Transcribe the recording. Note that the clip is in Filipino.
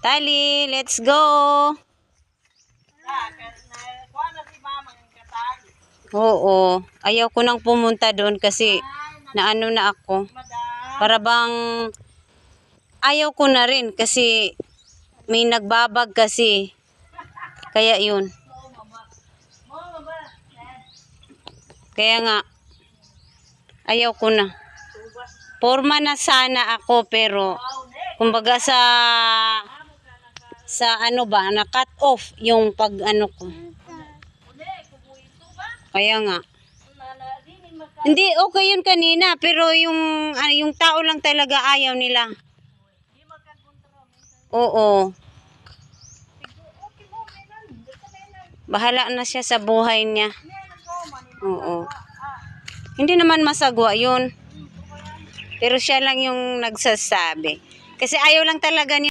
Tali, let's go. Oo, ayaw ko nang pumunta doon kasi naano na ako. Para bang ayaw ko na rin kasi may nagbabag kasi. Kaya yun. Kaya nga, ayaw ko na. Forma na sana ako pero kumbaga sa ano ba, na cut off yung pag ano ko. Kaya nga. Hindi, okay yun kanina pero yung tao lang talaga ayaw nila. Oo. Bahala na siya sa buhay niya. Oo. Hindi naman masagwa yun. Pero siya lang yung nagsasabi. Kasi ayaw lang talaga niya.